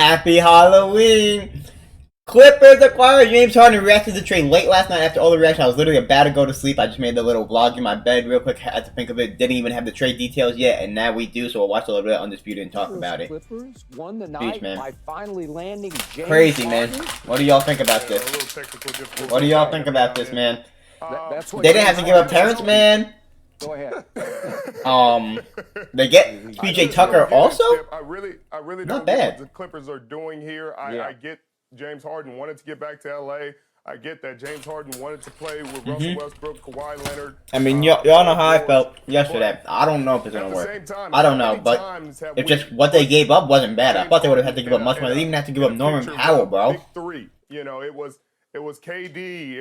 Happy Halloween! Clippers acquire James Harden reacted to the trade late last night after all the reaction. I was literally about to go to sleep. I just made the little vlog in my bed real quick. Had to think of it. Didn't even have the trade details yet, and now we do. So we'll watch a little bit of Undisputed and talk about it. Clippers won the night by finally landing James Crazy, Harden. man. What do y'all think about this? What do y'all think about this, man? They didn't have to give up Terrence, man. Go ahead. They get PJ Tucker also. I really Not don't bad. get what the Clippers are doing here. I get James Harden wanted to get back to LA. I get that James Harden wanted to play with Russell Westbrook, Kawhi Leonard. I mean, y'all know how I felt yesterday. I don't know if it's gonna work. I don't know, but it's just what they gave up wasn't bad. I thought they would have had to give up much more. They didn't even have to give up Norman Powell, bro. Big three. You know, it was KD.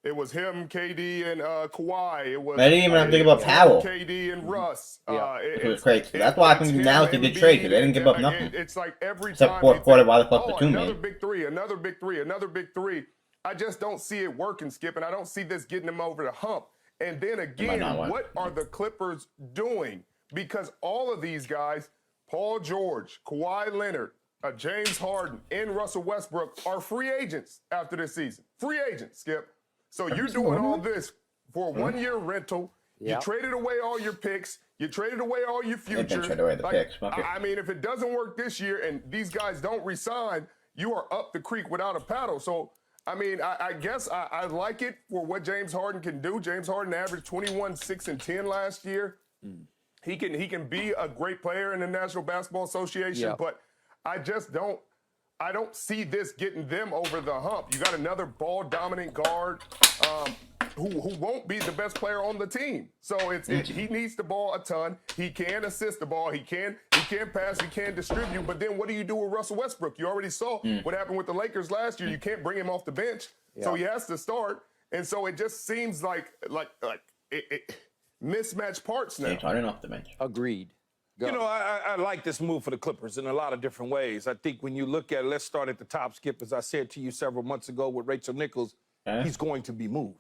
It was him, KD, and Kawhi. It was. They didn't even have to give up Powell. KD and Russ. It was crazy. So that's why I think now is a good trade because they didn't give up nothing. It's like every Except time. fourth quarter, why the fuck the two another man? big three, another big three, another big three. I just don't see it working, Skip, and I don't see this getting them over the hump. And then again, what are the Clippers doing? Because all of these guys, Paul George, Kawhi Leonard, James Harden, and Russell Westbrook are free agents after this season. Free agents, Skip. So you're doing all this for a one-year rental. You traded away all your picks. You traded away all your future. Traded away the picks. I mean, if it doesn't work this year and these guys don't resign, you are up the creek without a paddle. So, I mean, I guess I like it for what James Harden can do. James Harden averaged 21, 6, and 10 last year. He can be a great player in the National Basketball Association, but I just don't. I don't see this getting them over the hump. You got another ball-dominant guard who won't be the best player on the team. So he needs the ball a ton. He can assist the ball. He can pass. He can distribute. But then what do you do with Russell Westbrook? You already saw what happened with the Lakers last year. You can't bring him off the bench, so he has to start. And so it just seems like mismatched parts now. Harden off the bench. Agreed. You know, I like this move for the Clippers in a lot of different ways. I think when you look at it, let's start at the top, Skip. As I said to you several months ago with Rachel Nichols, he's going to be moved.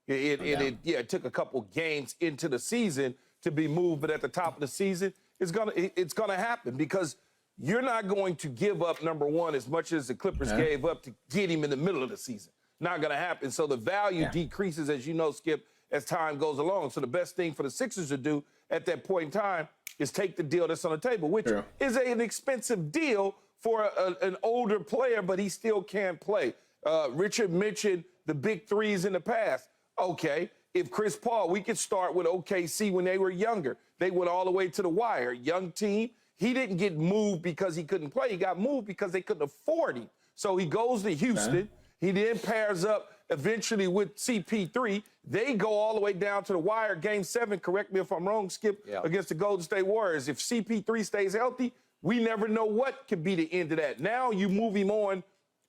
It took a couple games into the season to be moved, but at the top of the season, it's gonna happen because you're not going to give up, number one, as much as the Clippers gave up to get him in the middle of the season. Not gonna happen. So the value decreases, as you know, Skip, as time goes along. So the best thing for the Sixers to do at that point in time is take the deal that's on the table, which is an expensive deal for an older player, but he still can play. Richard mentioned the big threes in the past. Okay, if Chris Paul, we could start with OKC when they were younger. They went all the way to the wire. Young team. He didn't get moved because he couldn't play. He got moved because they couldn't afford him. So he goes to Houston. He then pairs up eventually with CP3. They go all the way down to the wire. Game 7, correct me if I'm wrong, Skip, against the Golden State Warriors. If CP3 stays healthy, we never know what could be the end of that. Now you move him on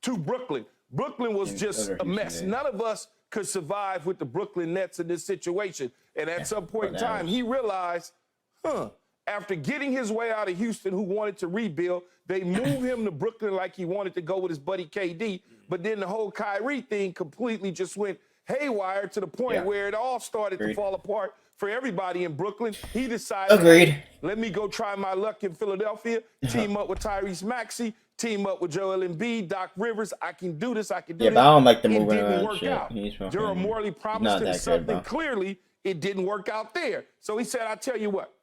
to Brooklyn. Brooklyn was just a mess. None of us could survive with the Brooklyn Nets in this situation. And at some point in time, he realized, after getting his way out of Houston, who wanted to rebuild, they moved him to Brooklyn like he wanted to go with his buddy KD. But then the whole Kyrie thing completely just went haywire to the point where it all started to fall apart for everybody in Brooklyn. He decided, let me go try my luck in Philadelphia, team up with Tyrese Maxey, team up with Joel Embiid, Doc Rivers. I can do this. I can do this. But I don't like the moving It didn't around work shit. out. Daryl Morley promised him something. Clearly, it didn't work out there. So he said, I tell you what,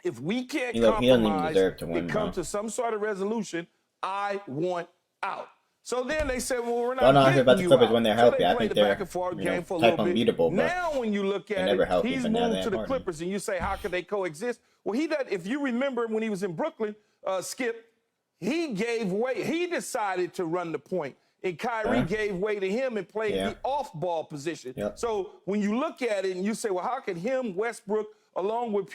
if we can't compromise and come to some sort of resolution, I want out. So then they said, well, we're not getting about the you Clippers out. when they're So healthy. they I played think the they're back and forth game for a type little bit. unbeatable. Now when you look at it, healthy, he's but now moved they to the have Clippers, and you say, how could they coexist? Well, he does. If you remember when he was in Brooklyn, Skip, he gave way. He decided to run the point, and Kyrie gave way to him and played the off-ball position. So when you look at it and you say, well, how could him, Westbrook, along with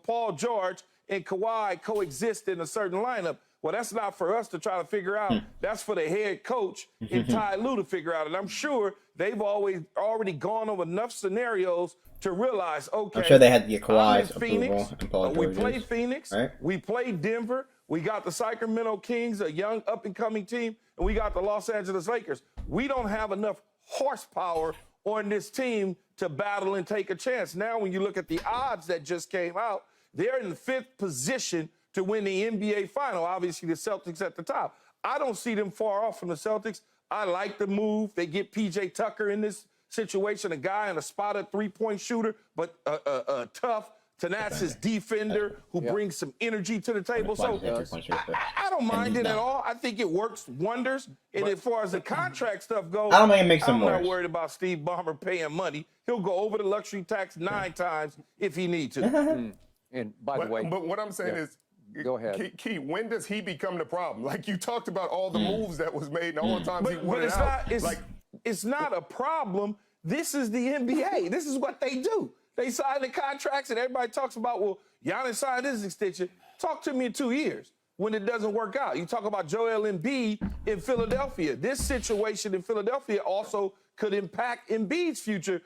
Paul George and Kawhi coexist in a certain lineup? Well, that's not for us to try to figure out. That's for the head coach and Ty Lue to figure out. And I'm sure they've already gone over enough scenarios to realize, okay, I'm sure they had to get Kawhi's Phoenix, approval and Paul we George's. played Phoenix, we played Denver, we got the Sacramento Kings, a young up-and-coming team, and we got the Los Angeles Lakers. We don't have enough horsepower on this team to battle and take a chance. Now, when you look at the odds that just came out, they're in the 5th position to win the NBA final. Obviously, the Celtics at the top. I don't see them far off from the Celtics. I like the move. They get P.J. Tucker in this situation, a guy and a spotted three-point shooter, but a tough, tenacious defender who brings some energy to the table. So I don't mind it at all. I think it works wonders. And as far as the contract stuff goes, I don't think it makes them I'm worse. not worried about Steve Ballmer paying money. He'll go over the luxury tax 9 times if he needs to. And by the way, but what I'm saying is, go ahead. Key, when does he become the problem? Like you talked about all the moves that was made and all the times he But went it's out. not. It's not a problem. This is the NBA. This is what they do. They sign the contracts, and everybody talks about, well, Giannis signed this extension. Talk to me in 2 years when it doesn't work out. You talk about Joel Embiid in Philadelphia. This situation in Philadelphia also could impact Embiid's future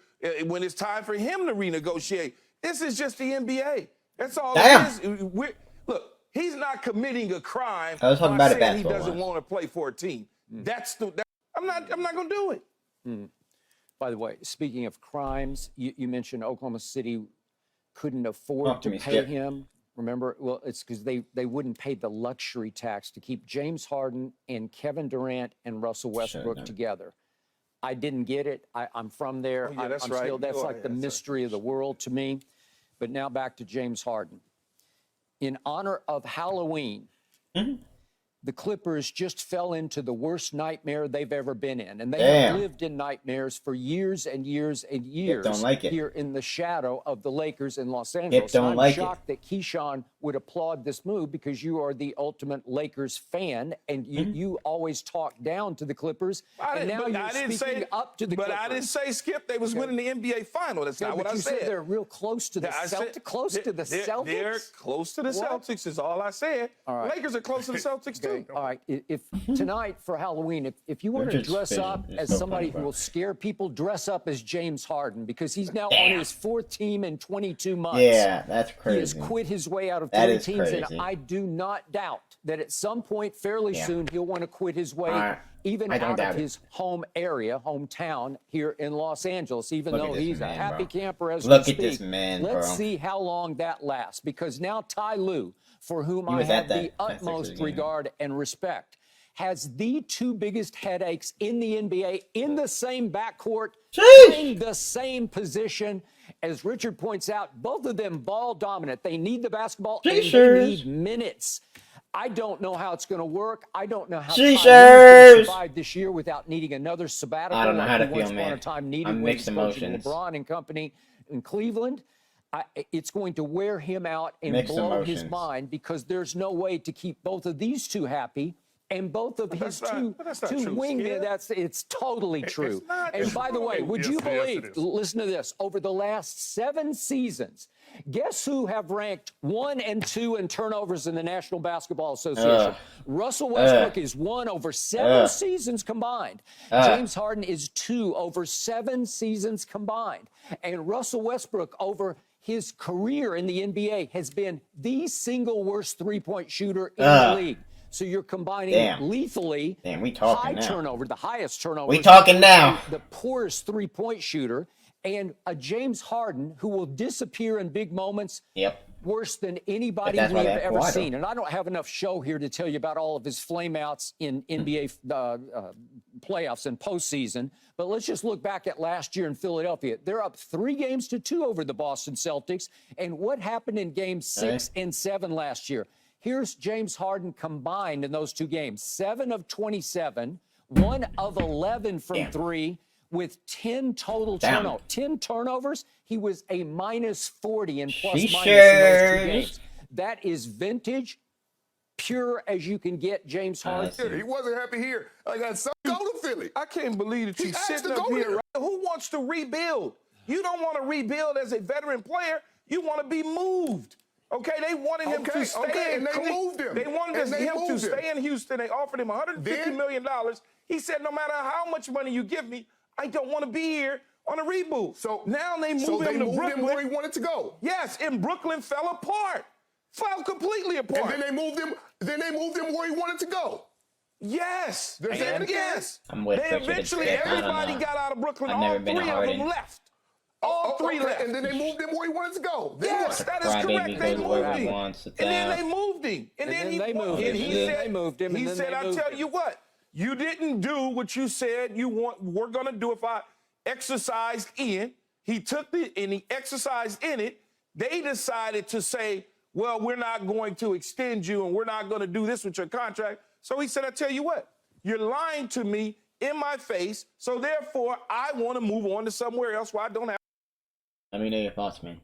when it's time for him to renegotiate. This is just the NBA. That's all it is. Look, he's not committing a crime. I was talking about it saying he doesn't want to play for a team. I'm not going to do it. By the way, speaking of crimes, you mentioned Oklahoma City couldn't afford to pay him. Remember, well, it's because they wouldn't pay the luxury tax to keep James Harden and Kevin Durant and Russell Westbrook together. I didn't get it. I'm from there. Oh, yeah, that's right. That's like the mystery of the world to me. But now back to James Harden. In honor of Halloween, the Clippers just fell into the worst nightmare they've ever been in. And they have lived in nightmares for years and years and years here in the shadow of the Lakers in Los Angeles. I'm shocked that Keyshawn would applaud this move because you are the ultimate Lakers fan and you always talk down to the Clippers. And now you're speaking up to the Clippers. But I didn't say, Skip, they was winning the NBA final. That's not what I said. They're real close to the Celtics. Close to the Celtics? They're close to the Celtics is all I said. Lakers are close to the Celtics too. All right, if tonight for Halloween, if you want to dress up as somebody who will scare people, dress up as James Harden because he's now on his 4th team in 22 months. Yeah, that's crazy. He has quit his way out of 3 teams, and I do not doubt that at some point fairly soon he'll want to quit his way even out of his home area, hometown here in Los Angeles, even though he's a happy camper as we speak. Look at this man, bro. Let's see how long that lasts because now Ty Lue, for whom I have the utmost regard and respect, has the 2 biggest headaches in the NBA in the same backcourt, in the same position. As Richard points out, both of them ball dominant. They need the basketball and they need minutes. I don't know how it's going to work. I don't know how Ty Lue can survive this year without needing another sabbatical. I don't know how to feel, once upon a time needed when he's coaching LeBron and company in Cleveland. It's going to wear him out and blow his mind because there's no way to keep both of these 2 happy and both of his two wingmen. It's totally true. And by the way, would you believe, listen to this, over the last 7 seasons, guess who have ranked 1 and 2 in turnovers in the National Basketball Association? Russell Westbrook is 1 over 7 seasons combined. James Harden is 2 over 7 seasons combined. And Russell Westbrook over his career in the NBA has been the single worst three-point shooter in the league. So you're combining lethally high turnover, the highest turnover. We talking now. The poorest three-point shooter, and a James Harden who will disappear in big moments. Worse than anybody we have ever seen. And I don't have enough show here to tell you about all of his flameouts in NBA playoffs and postseason. But let's just look back at last year in Philadelphia. They're up 3-2 over the Boston Celtics. And what happened in games 6 and 7 last year? Here's James Harden combined in those 2 games. 7 of 27, 1 of 11 from 3. With 10 total turnovers. 10 turnovers, he was a -40 in plus-minus in those 2 games. That is vintage, pure as you can get, James Harden. He wasn't happy here. I got some go to Philly. I can't believe that he's sitting up here. Right? Who wants to rebuild? You don't want to rebuild as a veteran player. You want to be moved. Okay, they wanted him to stay and they moved him. They wanted him to stay in Houston. They offered him $150 million. He said, no matter how much money you give me, I don't want to be here on a reboot. So now they moved him to Brooklyn. Where he wanted to go. Yes, and Brooklyn fell apart. Fell completely apart. And then they moved him. Where he wanted to go. Yes. Yes. I'm with they eventually, everybody got out of Brooklyn. All 3 of them left. All three left. And then they moved him where he wanted to go. Yes, that is correct. They moved him. And then they moved him. And then he moved him. He said, I tell you what, you didn't do what you said we're going to do if I exercised in. He took and he exercised in it. They decided to say, well, we're not going to extend you and we're not going to do this with your contract. So he said, I tell you what, you're lying to me in my face. So therefore, I want to move on to somewhere else where I don't have. Let me know your thoughts, man.